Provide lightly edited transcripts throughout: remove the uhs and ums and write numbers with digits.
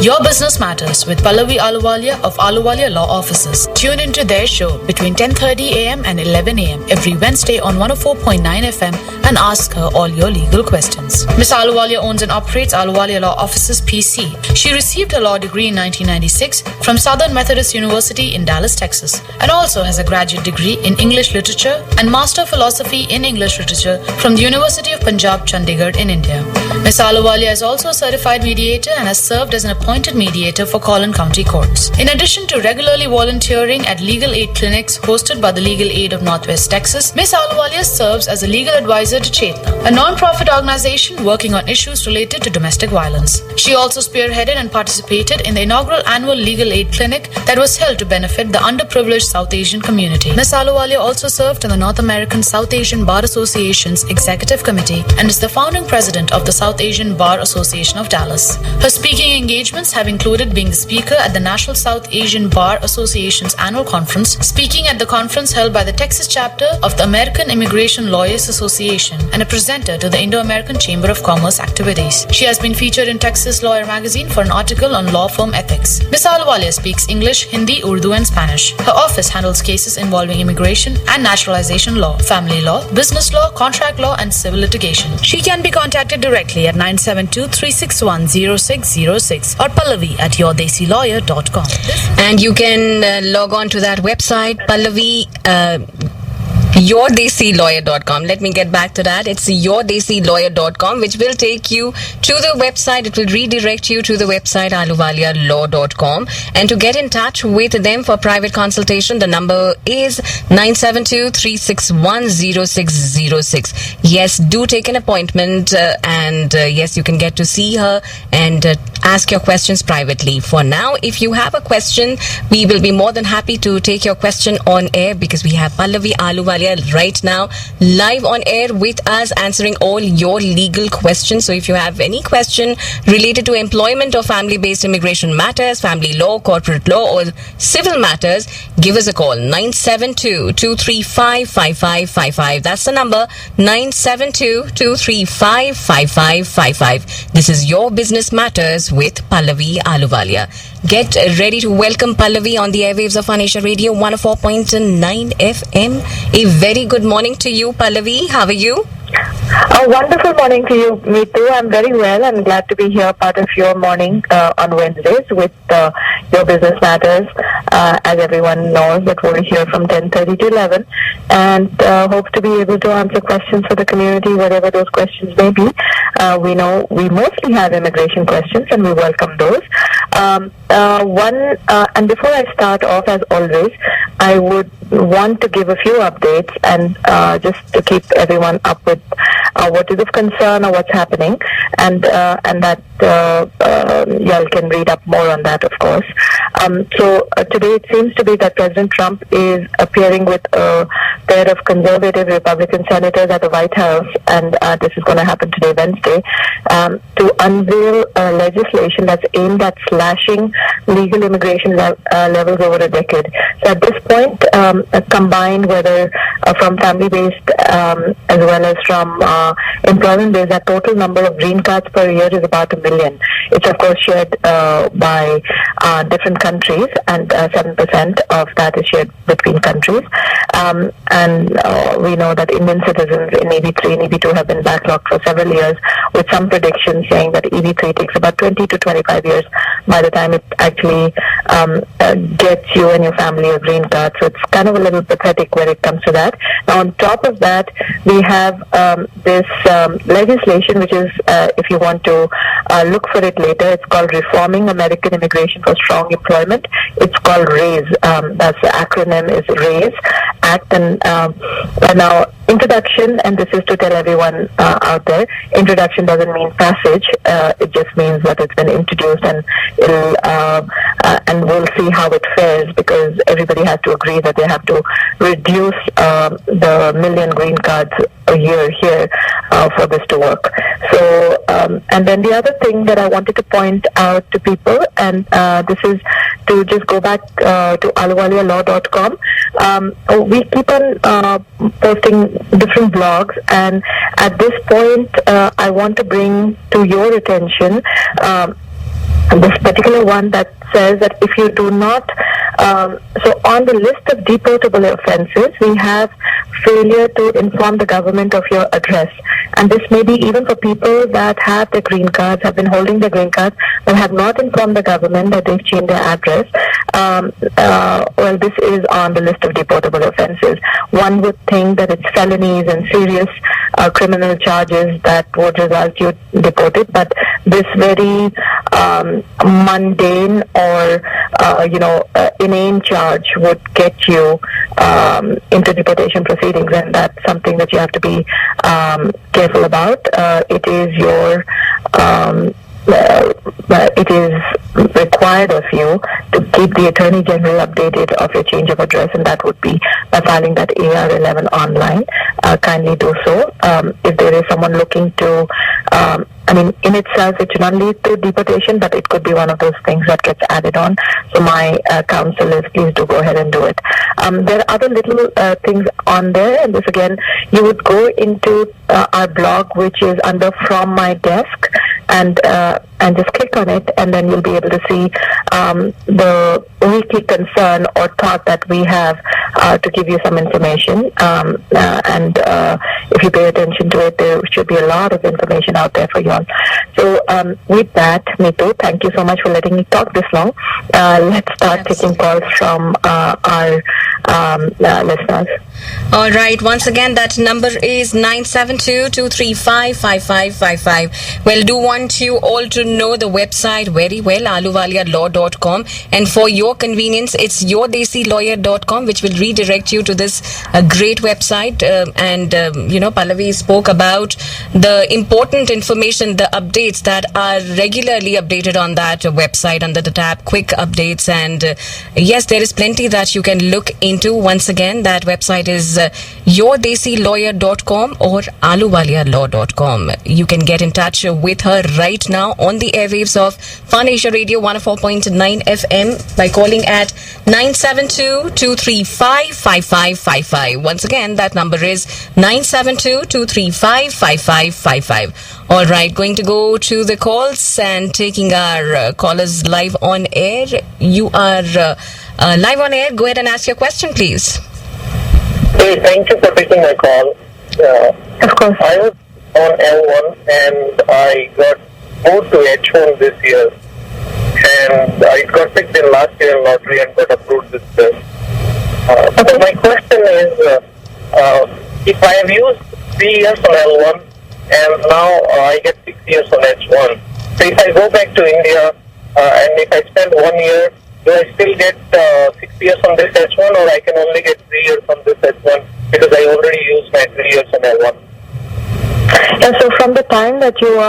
Your Business Matters with Pallavi Ahluwalia of Ahluwalia Law Offices. Tune into their show between 10:30 a.m. and 11 a.m. every Wednesday on 104.9 FM and ask her all your legal questions. Ms. Ahluwalia owns and operates Ahluwalia Law Offices PC. She received her law degree in 1996 from Southern Methodist University in Dallas, Texas, and also has a graduate degree in English Literature and Master of Philosophy in English Literature from the University of Punjab, Chandigarh in India. Ms. Ahluwalia is also a certified mediator and has served as an appointed mediator for Collin County Courts. In addition to regularly volunteering at legal aid clinics hosted by the Legal Aid of Northwest Texas, Ms. Ahluwalia serves as a legal advisor to Chetna, a non-profit organization working on issues related to domestic violence. She also spearheaded and participated in the inaugural annual legal aid clinic that was held to benefit the underprivileged South Asian community. Ms. Ahluwalia also served on the North American South Asian Bar Association's Executive Committee and is the founding president of the South Asian Bar Association of Dallas. Her speaking engagements have included being the speaker at the National South Asian Bar Association's annual conference, speaking at the conference held by the Texas chapter of the American Immigration Lawyers Association, and a presenter to the Indo-American Chamber of Commerce activities. She has been featured in Texas Lawyer magazine for an article on law firm ethics. Ms. Ahluwalia speaks English, Hindi, Urdu and Spanish. Her office handles cases involving immigration and naturalization law, family law, business law, contract law and civil litigation. She can be contacted directly at 972-361-0606 or Pallavi at yourdesilawyer.com. And you can log on to that website, Pallavi, yourdesilawyer.com. Let me get back to that. It's yourdesilawyer.com, which will take you to the website. It will redirect you to the website ahluwalialaw.com. And to get in touch with them for private consultation, the number is 972-361-0606. Yes, do take an appointment and yes, you can get to see her and ask your questions privately. For now, if you have a question, we will be more than happy to take your question on air because we have Pallavi Ahluwalia right now live on air with us answering all your legal questions. So if you have any question related to employment or family-based immigration matters, family law, corporate law or civil matters, give us a call 972-235-5555. That's the number 972-235-5555. This is Your Business Matters with Pallavi Ahluwalia. Get ready to welcome Pallavi on the airwaves of Anisha Radio 104.9 FM. A very good morning to you, Pallavi. How are you? A wonderful morning to you. Me too. I'm very well. I'm glad to be here, part of your morning on Wednesdays with Your Business Matters. As everyone knows, that we're here from 10:30 to 11, and hope to be able to answer questions for the community, whatever those questions may be. We know we mostly have immigration questions, and we welcome those. And before I start off, as always, I would want to give a few updates and just to keep everyone up with what is of concern or what's happening, and that y'all can read up more on that, of course. So today it seems to be that President Trump is appearing with a pair of conservative Republican senators at the White House, and this is going to happen today, Wednesday, to unveil legislation that's aimed at slashing legal immigration levels over a decade. So at this point, combined whether from family-based as well as from employment-based, that total number of green cards per year is about 1 million. It's of course shared by different countries, and 7% of that is shared between countries. And we know that Indian citizens in EB3 and EB2 have been backlogged for several years, with some predictions saying that EB3 takes about 20 to 25 years by the time it actually gets you and your family a green card. So it's kind of a little pathetic when it comes to that. Now, on top of that, we have this legislation, which is, if you want to look for it later, it's called Reforming American Immigration for Strong Employment. It's called RAISE. That's the acronym is RAISE Act. And now, introduction, and this is to tell everyone out there, introduction doesn't mean passage. It just means that it's been introduced, and it'll and we'll see how it fares, because everybody has to agree that they have to reduce the million green cards a year here for this to work. So, and then the other thing that I wanted to point out to people, and this is to just go back to ahluwalialaw.com. We keep on posting different blogs, and at this point, I want to bring to your attention this particular one that says that if you do not, so on the list of deportable offenses, we have failure to inform the government of your address. And this may be even for people that have the green cards, have been holding the green cards, but have not informed the government that they've changed their address. Well, this is on the list of deportable offenses. One would think that it's felonies and serious criminal charges that would result you deported, but this very mundane or inane charge would get you into deportation proceedings, and that's something that you have to be careful about. It is your it is required of you to keep the Attorney General updated of your change of address, and that would be by filing that AR11 online. Kindly do so. If there is someone looking to, in itself it should not lead to deportation, but it could be one of those things that gets added on. So my counsel is, please do go ahead and do it. There are other little things on there, and this again, you would go into our blog, which is under From My Desk, and just click on it, and then you'll be able to see the weekly concern or thought that we have to give you some information. And if you pay attention to it, there should be a lot of information out there for you all. So with that, Neetu, thank you so much for letting me talk this long. Let's start taking calls from our listeners. All right. Once again, that number is 972-235-5555. Well, do want you all to know the website very well, aluvalialaw.com. And for your convenience, it's yourdesilawyer.com, which will redirect you to this great website. Pallavi spoke about the important information, the updates that are regularly updated on that website under the tab Quick Updates. And yes, there is plenty that you can look into. Once again, that website is yourdesilawyer.com or aluvalialaw.com. You can get in touch with her right now on the airwaves of Fun Asia Radio 104.9 FM by calling at 972-235-5555. Once again, that number is 972-235-5555. All right, going to go to the calls and taking our callers live on air. You are live on air. Go ahead and ask your question, please. Hey, thank you for taking my call. Of course. I was on L1 and I got moved to H1 this year. And I got picked in last year in lottery and got approved this year. So my question is, if I have used 3 years on L1 and now I get 6 years on H1, so if I go back to India and if I spend 1 year, do I still get 6 years on this H1, or I can only get 3 years on this H1 because I already used my 3 years on L1? And so from the time that you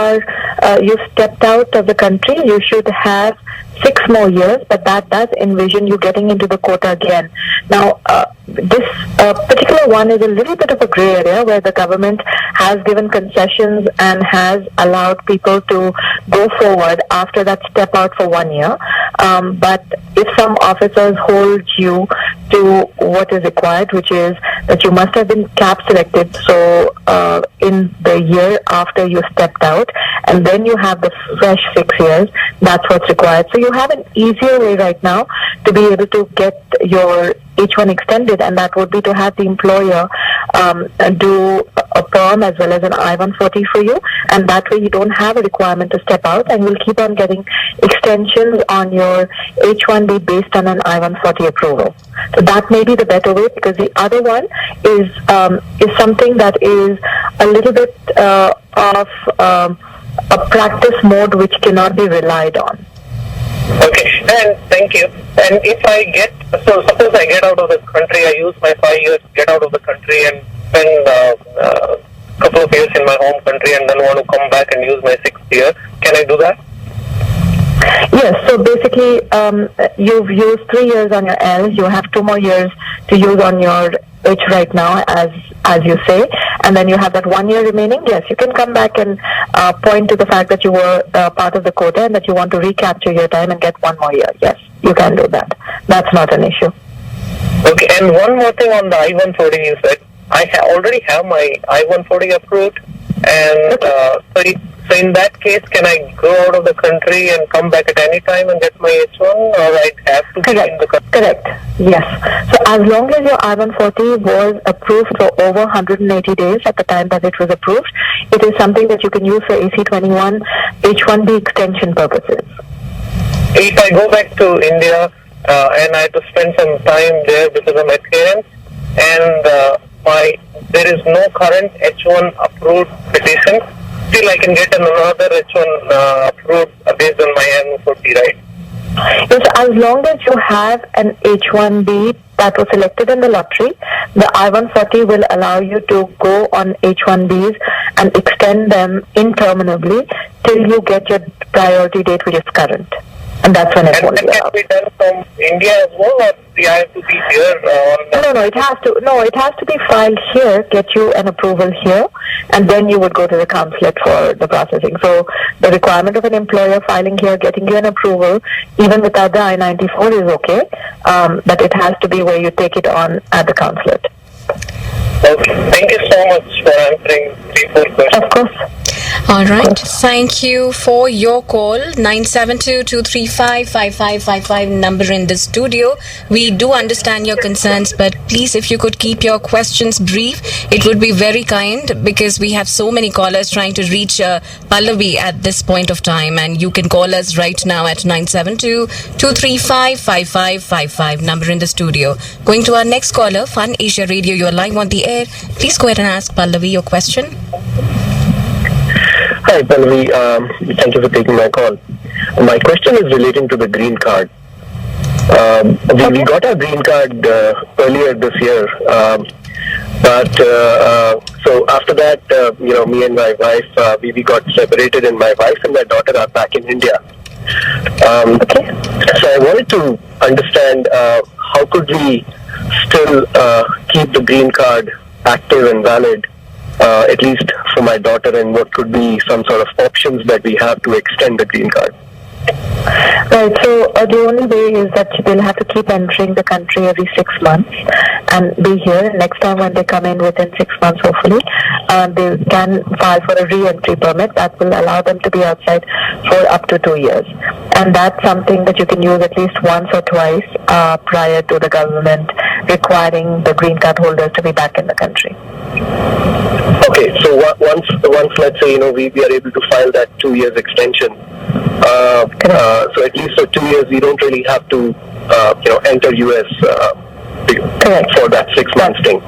stepped out of the country, you should have 6 more years, but that does envision you getting into the quota again. Now, this particular one is a little bit of a gray area where the government has given concessions and has allowed people to go forward after that step out for 1 year. But if some officers hold you to what is required, which is that you must have been CAP selected, so in the year after you stepped out, and then you have the fresh 6 years, that's what's required. So you have an easier way right now to be able to get your H1 extended, and that would be to have the employer do a perm as well as an I-140 for you, and that way you don't have a requirement to step out, and you'll keep on getting extensions on your H1B based on an I-140 approval. So that may be the better way, because the other one is something that is a little bit of a practice mode which cannot be relied on. Okay, and thank you. And if I suppose I get out of the country, I use my 5 years, get out of the country and spend a couple of years in my home country and then want to come back and use my 6th year, can I do that? Yes, so basically you've used 3 years on your L, you have 2 more years to use on your H right now, as you say, and then you have that 1 year remaining. Yes, you can come back and point to the fact that you were part of the quota and that you want to recapture your time and get 1 more year. Yes, you can do that. That's not an issue. Okay, and one more thing on the I-140, you said I already have my I-140 approved, and So in that case, can I go out of the country and come back at any time and get my H1, or I have to be in the country? Correct. Yes. So as long as your I-140 was approved for over 180 days at the time that it was approved, it is something that you can use for AC-21 H1B extension purposes. If I go back to India and I have to spend some time there because of my parents, and there is no current H1 approved petition, still I can get another H1 approved based on my I-140, right? Yes, as long as you have an H1B that was selected in the lottery, the I-140 will allow you to go on H1Bs and extend them interminably till you get your priority date, which is current. And that's when it will be allowed. And can be done from India as well, or do I have to be here? No, it has to be filed here, get you an approval here, and then you would go to the consulate for the processing. So the requirement of an employer filing here, getting you an approval, even without the I-94 is okay, but it has to be where you take it on at the consulate. Okay, thank you so much for answering 3-4 questions. Of course. All right. Thank you for your call. 972-235-5555 number in the studio. We do understand your concerns, but please, if you could keep your questions brief, it would be very kind, because we have so many callers trying to reach Pallavi at this point of time, and you can call us right now at 972-235-5555 number in the studio. Going to our next caller, Fun Asia Radio, you are live on the air. Please go ahead and ask Pallavi your question. Hi, Pallavi. Thank you for taking my call. My question is relating to the green card. We got our green card earlier this year, but so after that, me and my wife, we got separated, and my wife and my daughter are back in India. So I wanted to understand how could we still keep the green card active and valid, at least for my daughter, and what could be some sort of options that we have to extend the green card? Right, so the only way is that they'll have to keep entering the country every 6 months and be here. Next time when they come in within 6 months, hopefully, they can file for a re-entry permit that will allow them to be outside for up to 2 years. And that's something that you can use at least once or twice prior to the government requiring the green card holders to be back in the country. Okay, so once let's say, we are able to file that 2 years extension, so at least for 2 years we don't really have to, enter US for that 6 months thing.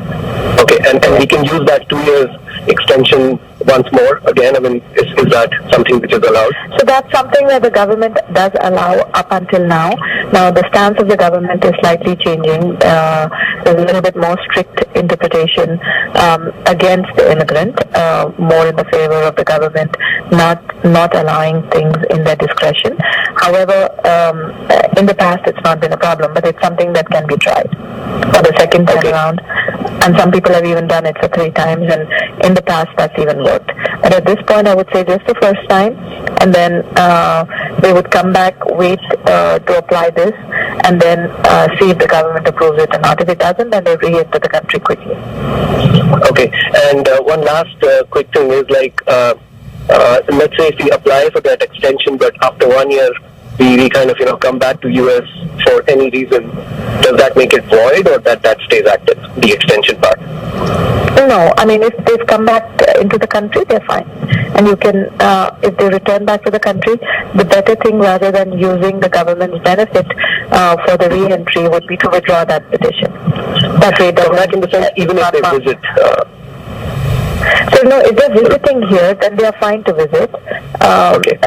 Okay, and we can use that 2 years extension once more again. I mean, is that something which is allowed? So that's something that the government does allow up until now. Now the stance of the government is slightly changing. There's a little bit more strict interpretation against the immigrant, more in the favor of the government not allowing things in their discretion. However, in the past it's not been a problem, but it's something that can be tried for the second time around. And some people have even done it for 3 times, and in the past that's even worked. But at this point I would say just the first time, and then they would come back, wait to apply this, and then see if the government approves it or not. If it doesn't, then they re-enter the country quickly. Okay, and one last quick thing is let's say if we apply for that extension, but after 1 year we kind of come back to US for any reason, does that make it void, or that stays active, the extension part? No, I mean, if they've come back into the country, they're fine. And you can, if they return back to the country, the better thing, rather than using the government's benefit for the re-entry, would be to withdraw that petition. That way, in the sense, even if they visit. So no, if they're visiting here, then they are fine to visit. Okay.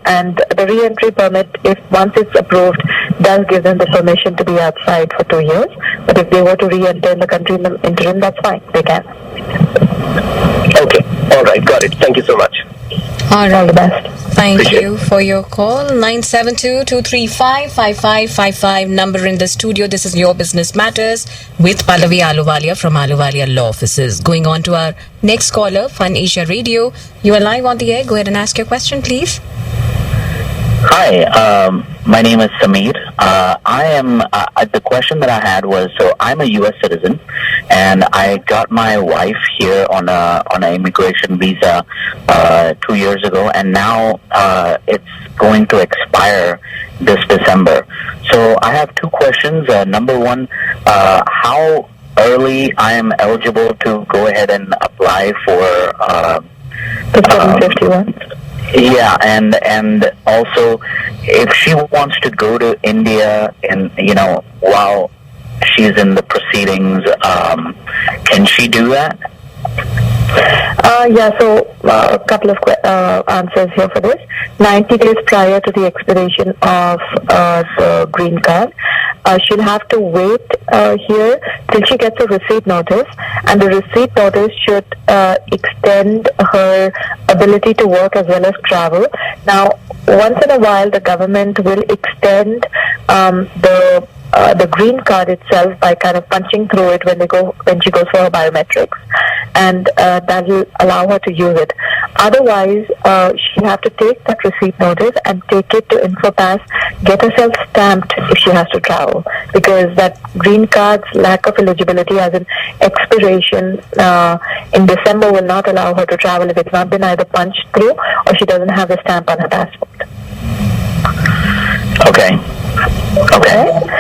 And the re-entry permit, if once it's approved, does give them the permission to be outside for 2 years. But if they were to re-enter in the country in the interim, that's fine. They can. Okay. All right. Got it. Thank you so much. All right. All the best. Thank you for your call. 972-235-5555 number in the studio. This is Your Business Matters with Pallavi Ahluwalia from Ahluwalia Law Offices. Going on to our next caller, Fun Asia Radio. You are live on the air. Go ahead and ask your question, please. Hi. My name is Sameer. I am, the question that I had was, so I'm a U.S. citizen, and I got my wife here on an immigration visa 2 years ago, and now it's going to expire this December. So I have two questions. Number one, how early I am eligible to go ahead and apply for The 751. yeah, and also if she wants to go to India and while she's in the proceedings, can she do that? So a couple of answers here for this. 90 days prior to the expiration of the green card, she'll have to wait here till she gets a receipt notice, and the receipt notice should extend her ability to work as well as travel. Now, once in a while, the government will extend the green card itself by kind of punching through it when she goes for her biometrics, and that will allow her to use it. Otherwise, she'll have to take that receipt notice and take it to InfoPass, get herself stamped if she has to travel, because that green card's lack of eligibility as an expiration in December will not allow her to travel if it's not been either punched through or she doesn't have the stamp on her passport. Okay.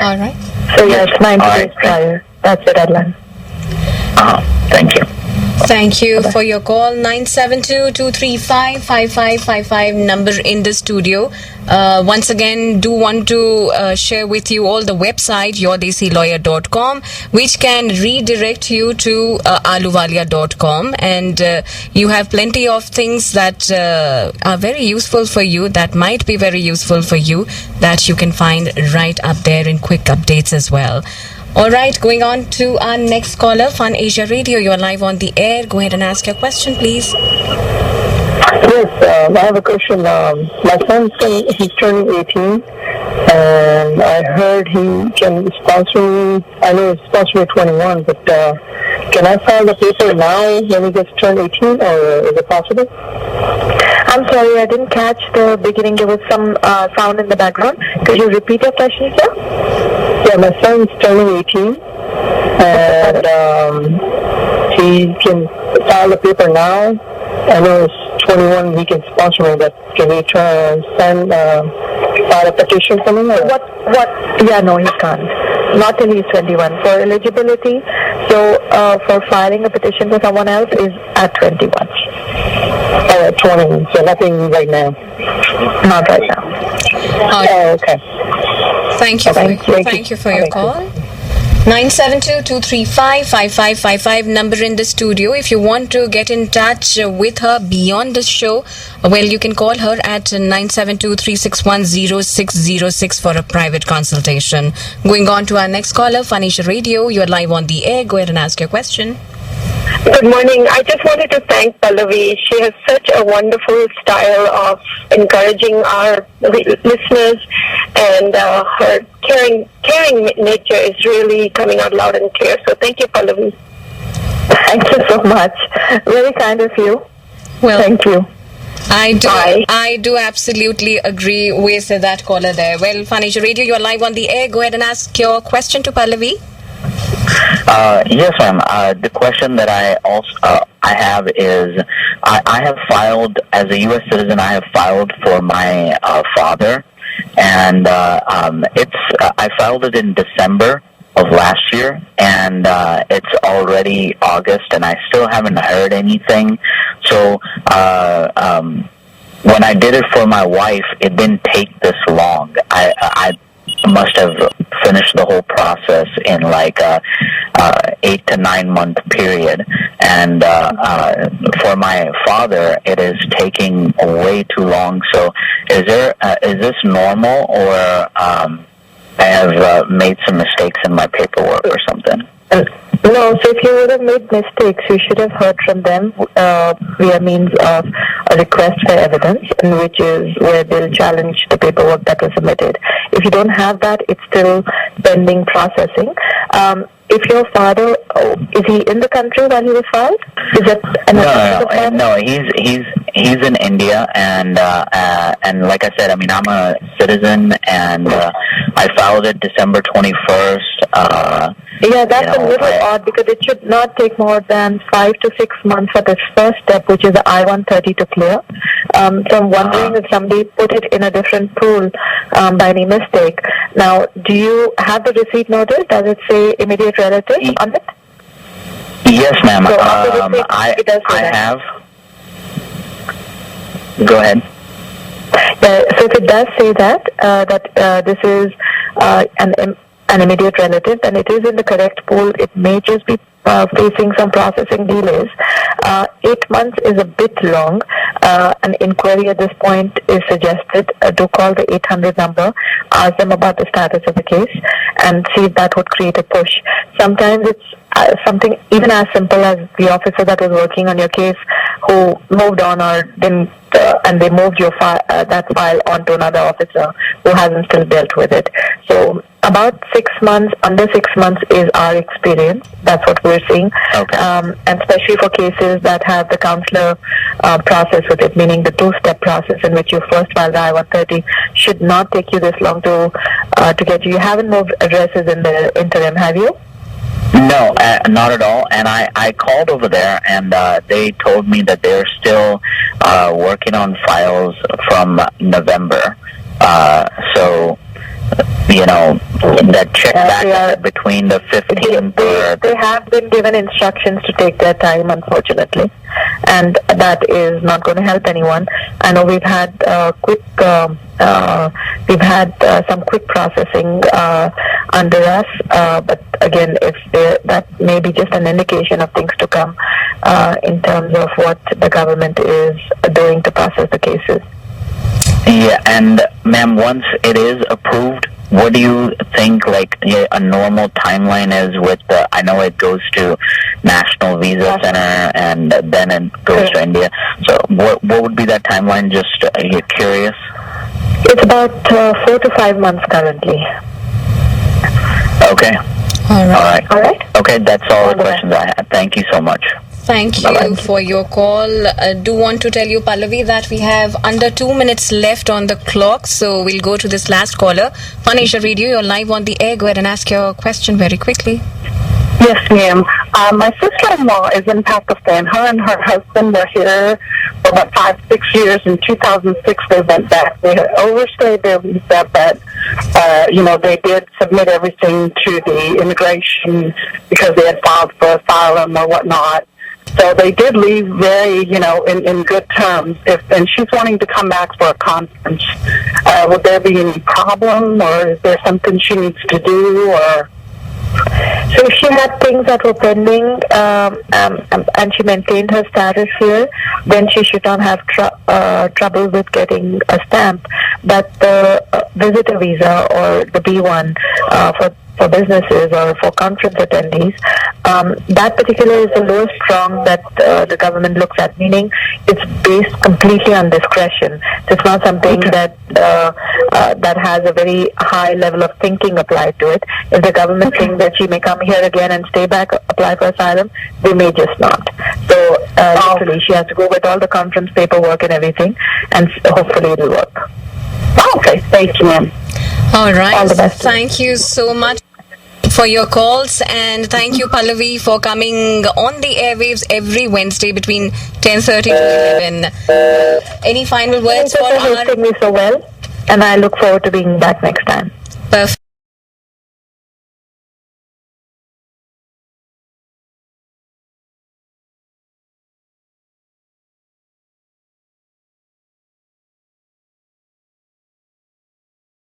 All right. So yeah, it's 90 days prior. That's the deadline. Thank you. Thank you for your call. 972-235-5555 number in the studio. Once again, do want to share with you all the website, yourdesilawyer.com, which can redirect you to aluwalia.com, and you have plenty of things that are very useful for you, that might be very useful for you, that you can find right up there in quick updates as well. All right, going on to our next caller, Fun Asia Radio. You're live on the air. Go ahead and ask your question, please. Yes, I have a question. My son, he's turning 18, and I heard he can sponsor me. I know he's sponsoring 21, but can I file the paper now when he gets turned 18, or is it possible? I'm sorry, I didn't catch the beginning. There was some sound in the background. Could you repeat your question, sir? Yeah, my son's turning 18, and he can file the paper now. I know it's 21, he can sponsor me, but can he file a petition for me? Or? What? Yeah, no, he can't. Not till he's 21. For eligibility, so for filing a petition for someone else is at 21. At 20, so nothing right now? Not right now. Oh, okay. Thank you for your call. 972-235-5555 number in the studio. If you want to get in touch with her beyond the show, well, you can call her at 972-361-0606 for a private consultation. Going on to our next caller, Phanisha Radio. You're live on the air. Go ahead and ask your question. Good morning. I just wanted to thank Pallavi. She has such a wonderful style of encouraging our listeners, and her caring nature is really coming out loud and clear. So thank you, Pallavi. Thank you so much. Very kind of you. Well, thank you. I do absolutely agree with that caller there. Well, Phanisha Radio, you're live on the air. Go ahead and ask your question to Pallavi. Yes, ma'am. The question that I have is, I have filed as a U.S. citizen. I have filed for my father, and I filed it in December of last year, and it's already August, and I still haven't heard anything. So when I did it for my wife, it didn't take this long. I must have finished the whole process in like a 8 to 9 month period, and for my father it is taking way too long. So is this normal, or I have made some mistakes in my paperwork or something? No, so if you would have made mistakes, you should have heard from them via means of a request for evidence, which is where they'll challenge the paperwork that was submitted. If you don't have that, it's still pending processing. if your father, is he in the country when he was filed? Is it No, he's in India, and like I said, I mean, I'm a citizen, and I filed it December 21st. Yeah, that's a little odd because it should not take more than 5 to 6 months for this first step, which is the I-130 to clear. So I'm wondering if somebody put it in a different pool by any mistake. Now, do you have the receipt noted? Does it say immediate relative on it? Yes, ma'am. So I have. Go ahead. So if it does say that this is an immediate relative, then it is in the correct pool. It may just be facing some processing delays. 8 months is a bit long. An inquiry at this point is suggested. Do call the 800 number, ask them about the status of the case, and see if that would create a push. Sometimes it's something even as simple as the officer that was working on your case who moved on or didn't, and they moved your that file onto another officer who hasn't still dealt with it. So about 6 months, under 6 months is our experience. That's what we're seeing. Okay. And especially for cases that have the counselor process with it, meaning the two-step process in which you first file the I-130, should not take you this long to get you. You haven't moved addresses in the interim, have you? No, not at all. And I called over there, and they told me that they're still working on files from November. So, that check back between the 15th. They have been given instructions to take their time, unfortunately, and that is not going to help anyone. I know we've had some quick processing under us, but again, if that may be just an indication of things to come in terms of what the government is doing to process the cases. Yeah, and ma'am, once it is approved, what do you think a normal timeline is with I know it goes to National Visa Center and then it goes to India. So what would be that timeline? Just curious. It's about 4 to 5 months currently. Okay. All right. All right. Okay, that's all the questions I had. Thank you so much. Thank you for your call. Do want to tell you, Pallavi, that we have under 2 minutes left on the clock, so we'll go to this last caller. Panisha Radio, you're live on the air. Go ahead and ask your question very quickly. Yes, ma'am. My sister-in-law is in Pakistan. Her and her husband were here for about 5-6 years. In 2006, they went back. They had overstayed their visa, but, they did submit everything to the immigration because they had filed for asylum or whatnot. So they did leave very, in good terms. And she's wanting to come back for a conference. Would there be any problem, or is there something she needs to do, or... So if she had things that were pending and she maintained her status here, then she should not have trouble with getting a stamp. But the visitor visa or the B1 for businesses or for conference attendees, that particular is the lowest prong that the government looks at, meaning it's based completely on discretion. It's not something that has a very high level of thinking applied to it. If the government thinks that she may come here again and stay back, apply for asylum, they may just not. So literally she has to go with all the conference paperwork and everything, and hopefully it will work. Okay, thank you, ma'am. All right. All the best. Thank you so much for your calls, and thank you, Pallavi, for coming on the airwaves every Wednesday between 10:30 to 11. Any final words Thank you for hosting me so well, and I look forward to being back next time.